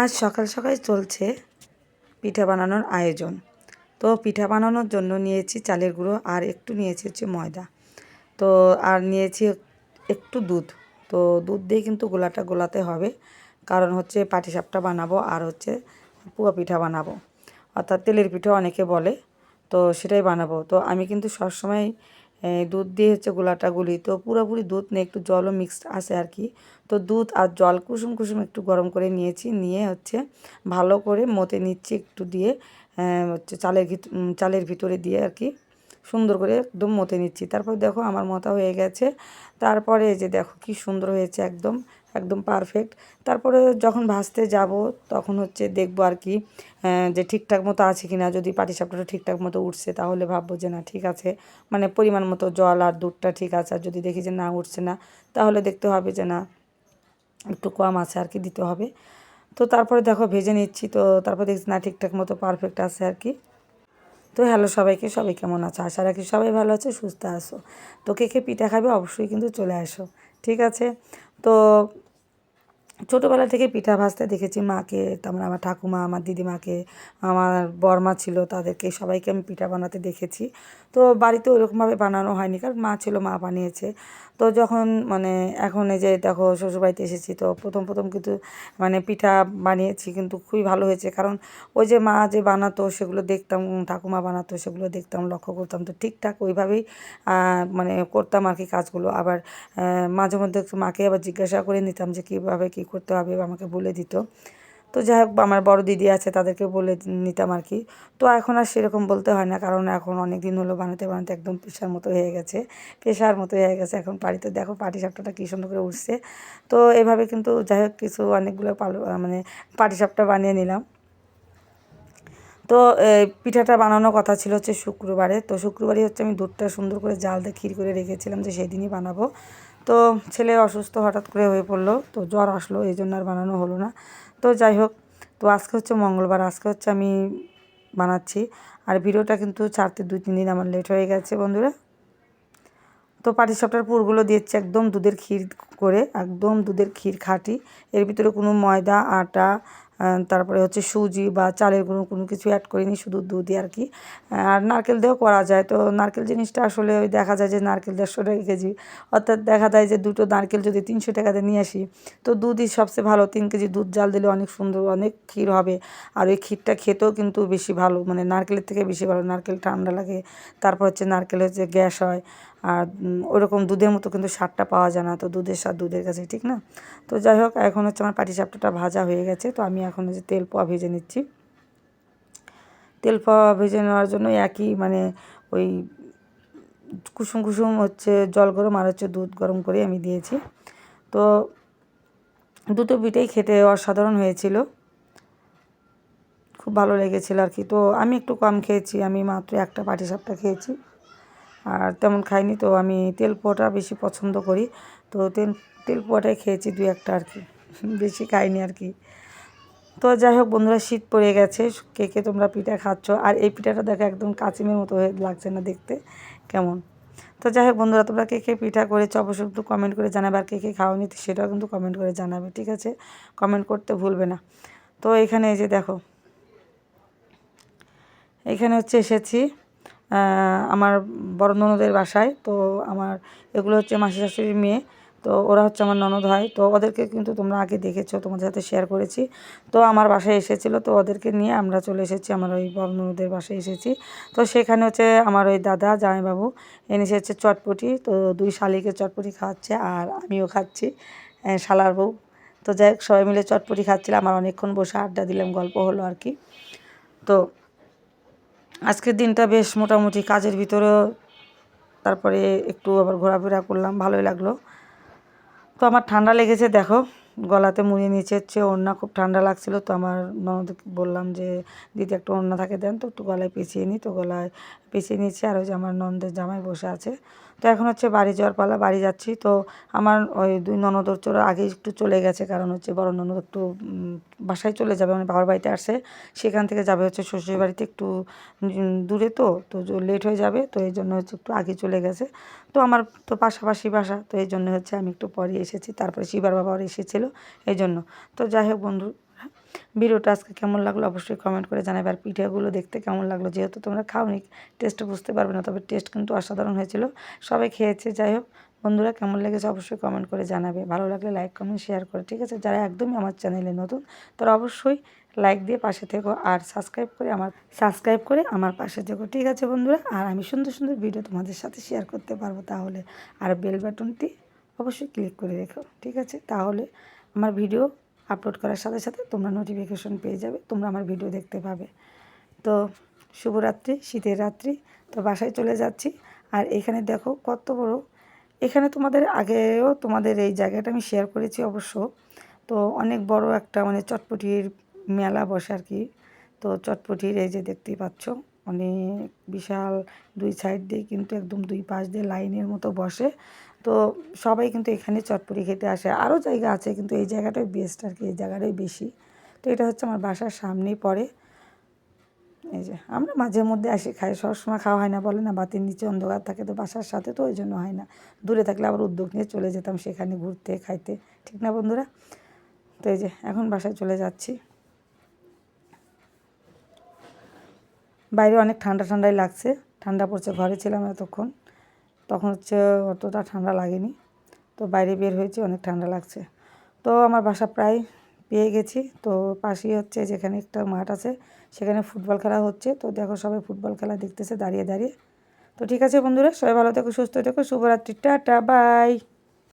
আজ সকাল সকাল চলছে পিঠা বানানোর আয়োজন। তো পিঠা বানানোর জন্য নিয়েছি চালের গুঁড়ো আর একটু নিয়েছি হচ্ছে ময়দা। তো আর নিয়েছি একটু দুধ। তো দুধ দিয়ে কিন্তু গোলাটা গোলাতে হবে, কারণ হচ্ছে পাটিসাপটা বানাবো আর হচ্ছে পুয়া পিঠা বানাবো, অর্থাৎ তেলের পিঠা অনেকে বলে। তো সেটাই বানাবো। তো আমি কিন্তু সবসময় দুধ দিয়ে হচ্ছে গোলাটা গুলি। তো পুরোপুরি দুধ নেই, একটু জলও মিক্সড আছে আর কি। তো দুধ আর জল কুসুম কুসুম একটু গরম করে নিয়েছি, নিয়ে হচ্ছে ভালো করে মতে নিচ্ছি একটু দিয়ে, হচ্ছে চালের ভিতরে দিয়ে আর কি সুন্দর করে একদম মতে নিচ্ছি। তারপর দেখো আমার মতা হয়ে গেছে। তারপরে এই যে দেখো কি সুন্দর হয়েছে, একদম একদম পারফেক্ট। তারপরে যখন ভাজতে যাব তখন হচ্ছে দেখবো আর কি যে ঠিকঠাক মতো আছে কি না। যদি পাটিসাপটাটা ঠিকঠাক মতো উঠছে তাহলে ভাববো যে না ঠিক আছে, মানে পরিমাণ মতো জল আর দুধটা ঠিক আছে। আর যদি দেখি যে না উঠছে না, তাহলে দেখতে হবে যে না একটু কম আছে আর কি, দিতে হবে। তো তারপরে দেখো ভেজে নিচ্ছি। তো তারপর দেখছি না ঠিকঠাক মতো পারফেক্ট আছে আর কি। তো হ্যালো সবাইকে, সবাই কেমন আছো? আশা রাখি সবাই ভালো আছে, সুস্থ আছো। তো কে কে পিঠা খাবে অবশ্যই কিন্তু চলে আসো, ঠিক আছে? তো ছোটোবেলা থেকে পিঠা ভাজতে দেখেছি মাকে, তারপরে আমার ঠাকুমা, আমার দিদিমাকে, আমার বড়মা ছিল, তাদেরকে সবাইকে আমি পিঠা বানাতে দেখেছি। তো বাড়িতে ওরকমভাবে বানানো হয়নি, কারণ মা ছিল, মা বানিয়েছে। তো যখন মানে এখন এই যে দেখো শ্বশুরবাড়িতে এসেছি, তো প্রথম প্রথম কিন্তু মানে পিঠা বানিয়েছি, কিন্তু খুবই ভালো হয়েছে। কারণ ওই যে মা যে বানাতো সেগুলো দেখতাম, ঠাকুমা বানাতো সেগুলো দেখতাম, লক্ষ্য করতাম। তো ঠিকঠাক ওইভাবেই মানে করতাম আর কি কাজগুলো। আবার মাঝে মধ্যে একটু মাকে আবার জিজ্ঞাসা করে নিতাম যে কীভাবে কী করতে হবে, আমাকে বলে দিত। তো যাই হোক, আমার বড় দিদি আছে, তাদেরকে বলে নিতাম আর কি। তো এখন আর সেরকম বলতে হয় না, কারণ এখন অনেক দিন হলো বানাতে বানাতে একদম পেশার মতো হয়ে গেছে, পেশার মতো হয়ে গেছে। এখন বাড়িতে দেখো পাটিসাপটাটা কী সুন্দর করে উঠছে। তো এভাবে কিন্তু যাই হোক কিছু অনেকগুলো মানে পাটিসাপটা বানিয়ে নিলাম। তো পিঠাটা বানানোর কথা ছিল হচ্ছে শুক্রবারে। তো শুক্রবারই হচ্ছে আমি দুধটা সুন্দর করে জাল দিয়ে ক্ষীর করে রেখেছিলাম যে সেই দিনই বানাবো। তো ছেলে অসুস্থ হঠাৎ করে হয়ে পড়লো, তো জ্বর আসলো, এই জন্য আর বানানো হলো না। তো যাই হোক, তো আজকে হচ্ছে মঙ্গলবার, আজকে হচ্ছে আমি বানাচ্ছি। আর ভিডিওটা কিন্তু ছাড়তে 2-3 দিন আমার লেট হয়ে গেছে বন্ধুরা। তো পাটিসাপটার পুরগুলো দিচ্ছি একদম দুধের ক্ষীর করে, একদম দুধের ক্ষীর খাঁটি। এর ভিতরে কোনো ময়দা, আটা, তারপরে হচ্ছে সুজি বা চালের গুঁড়ো কোনো কিছু অ্যাড করিনি, শুধু দুধই আর কি। আর নারকেল দিয়েও করা যায়। তো নারকেল জিনিসটা আসলে ওই দেখা যায় যে নারকেল 150 টাকা কেজি, অর্থাৎ দেখা যায় যে দুটো নারকেল যদি 300 টাকাতে নিয়ে আসি, তো দুধই সবচেয়ে ভালো। 3 কেজি দুধ জাল দিলে অনেক সুন্দর অনেক ক্ষীর হবে। আর ওই ক্ষীরটা খেতেও কিন্তু বেশি ভালো, মানে নারকেলের থেকে বেশি ভালো। নারকেল ঠান্ডা লাগে, তারপর হচ্ছে নারকেল হচ্ছে গ্যাস হয়। আর ওরকম দুধের মতো কিন্তু স্বাদটা পাওয়া যায় না। তো দুধের স্বাদ দুধের কাছে, ঠিক না? তো যাই হোক, এখন হচ্ছে আমার পাটিসাপটাটা ভাজা হয়ে গেছে। তো আমি এখন হচ্ছে তেল পোয়া ভেজে নিচ্ছি। তেল পোয়া ভেজে নেওয়ার জন্য একই মানে ওই কুসুম কুসুম হচ্ছে জল গরম আর হচ্ছে দুধ গরম করে আমি দিয়েছি। তো দুটো পিঠেই খেতে অসাধারণ হয়েছিল, খুব ভালো লেগেছিলো আর কি। তো আমি একটু কম খেয়েছি, আমি মাত্র একটা পাটিসাপটা খেয়েছি, আর তেমন খাইনি। তো আমি তেল পোয়াটা বেশি পছন্দ করি। তো তেল পোয়াটাই খেয়েছি 2-1টা আর কি, বেশি খাইনি আর কি। তো যাই হোক বন্ধুরা, শীত পড়ে গেছে, কে কে তোমরা পিঠা খাচ্ছ? আর এই পিঠাটা দেখো একদম কাচিমের মতো হয়ে লাগছে না দেখতে, কেমন? তো যাই হোক বন্ধুরা, তোমরা কে কে পিঠা করেছো অবশ্যই একটু কমেন্ট করে জানাবে। আর কে কে খাওয়ানি সেটাও কিন্তু কমেন্ট করে জানাবে, ঠিক আছে? কমেন্ট করতে ভুলবে না। তো এখানে এই যে দেখো, এখানে হচ্ছে এসেছি আমার বড় ননদের বাসায়। তো আমার এগুলো হচ্ছে মাসি শাশুড়ির মেয়ে, তো ওরা হচ্ছে আমার ননদ হয়। তো ওদেরকে কিন্তু তোমরা আগে দেখেছো, তোমাদের সাথে শেয়ার করেছি। তো আমার বাসায় এসেছিলো, তো ওদেরকে নিয়ে আমরা চলে এসেছি, আমার ওই বড় ননদের বাসায় এসেছি। তো সেখানে হচ্ছে আমার ওই দাদা জামাইবাবু এনেছে হচ্ছে চটপটি। তো 2 শালিকে চটপটি খাওয়াচ্ছে, আর আমিও খাচ্ছি, শালার বউ। তো যাই হোক, সবাই মিলে চটপটি খাচ্ছিলাম, আমার অনেকক্ষণ বসে আড্ডা দিলাম, গল্প হলো আর কি। তো আজকের দিনটা বেশ মোটামুটি কাজের ভিতরেও, তারপরে একটু আবার ঘোরাফেরা করলাম, ভালোই লাগলো। তো আমার ঠান্ডা লেগেছে দেখো, গলাতে মুড়িয়ে নিচে হচ্ছে ওড়না, খুব ঠান্ডা লাগছিলো। তো আমার ননদকে বললাম যে দিদি একটা ওড়না থাকে দেন, তো একটু গলায় পেঁচিয়ে নিই। তো গলায় পেঁচিয়ে নিচ্ছি। আর ওই যে আমার ননদের জামাই বসে আছে। তো এখন হচ্ছে বাড়ি যাওয়ার পালা, বাড়ি যাচ্ছি। তো আমার ওই 2 ননদ হচ্ছে ওরা আগে একটু চলে গেছে, কারণ হচ্ছে বড় ননদ একটু বাসায় চলে যাবে, মানে বাবার বাড়িতে আসছে, সেখান থেকে যাবে হচ্ছে শ্বশুর বাড়িতে, একটু দূরে। তো তো লেট হয়ে যাবে, তো এই জন্য হচ্ছে একটু আগে চলে গেছে। তো আমার তো পাশাপাশি বাসা, তো এই জন্য হচ্ছে আমি একটু পরে এসেছি। তারপরে শিবার বাবাও এসেছিলো, এই জন্য। তো যাই হোক বন্ধু, ভিডিওটা আজকে কেমন লাগলো অবশ্যই কমেন্ট করে জানাবে। আর পিঠাগুলো দেখতে কেমন লাগলো, যেহেতু তোমরা খাওনি টেস্ট বুঝতে পারবে না, তবে টেস্ট কিন্তু অসাধারণ হয়েছিল, সবাই খেয়েছে। যাই হোক বন্ধুরা, কেমন লেগেছে অবশ্যই কমেন্ট করে জানাবে, ভালো লাগলে লাইক কমেন্ট শেয়ার করে, ঠিক আছে। যারা একদমই আমার চ্যানেলে নতুন তারা অবশ্যই লাইক দিয়ে পাশে থেকো, আর সাবস্ক্রাইব করে আমার পাশে থেকো, ঠিক আছে বন্ধুরা। আর আমি সুন্দর সুন্দর ভিডিও তোমাদের সাথে শেয়ার করতে পারবো তাহলে। আর বেল বাটনটি অবশ্যই ক্লিক করে রেখো, ঠিক আছে। তাহলে আমার ভিডিও আপলোড করার সাথে সাথে তোমরা নোটিফিকেশন পেয়ে যাবে, তোমরা আমার ভিডিও দেখতে পাবে। তো শুভরাত্রি, শীতের রাত্রি। তো বাসায় চলে যাচ্ছি। আর এখানে দেখো কত বড়, এখানে তোমাদের আগেও তোমাদের এই জায়গাটা আমি শেয়ার করেছি অবশ্য। তো অনেক বড় একটা মানে চটপটির মেলা বসে আর কি। তো চটপটির এই যে দেখতেই পাচ্ছ, অনেক বিশাল, দুই সাইড দিয়ে কিন্তু একদম দুই পাশ দিয়ে লাইনের মতো বসে। তো সবাই কিন্তু এখানে চটপটি খেতে আসে, আরও জায়গা আছে কিন্তু এই জায়গাটাই বেস্ট আর কি, এই জায়গাটাই বেশি। তো এটা হচ্ছে আমার বাসার সামনেই পড়ে। এই যে আমরা মাঝে মধ্যে আসি খাই, সবসময় খাওয়া হয় না, বলে না বাতির নিচে অন্ধকার থাকে, তো বাসার সাথে তো ওই জন্য হয় না। দূরে থাকলে আবার উদ্যোগ নিয়ে চলে যেতাম সেখানে ঘুরতে খাইতে, ঠিক না বন্ধুরা। তো এই যে এখন বাসায় চলে যাচ্ছি। বাইরে অনেক ঠান্ডা ঠান্ডাই লাগছে, ঠান্ডা পড়ছে, ঘরে ছিলাম এতক্ষণ, তখন হচ্ছে অতটা ঠান্ডা লাগেনি। তো বাইরে বের হয়েছি, অনেক ঠান্ডা লাগছে। তো আমার বাসা প্রায় পেয়ে গেছি। তো পাশেই হচ্ছে যেখানে একটা মাঠ আছে, সেখানে ফুটবল খেলা হচ্ছে। তো দেখো সবাই ফুটবল খেলা দেখতেছে দাঁড়িয়ে দাঁড়িয়ে। তো ঠিক আছে বন্ধুরা, সবাই ভালো থেকো, সুস্থ থেকো, শুভরাত্রি, টাটা, বাই।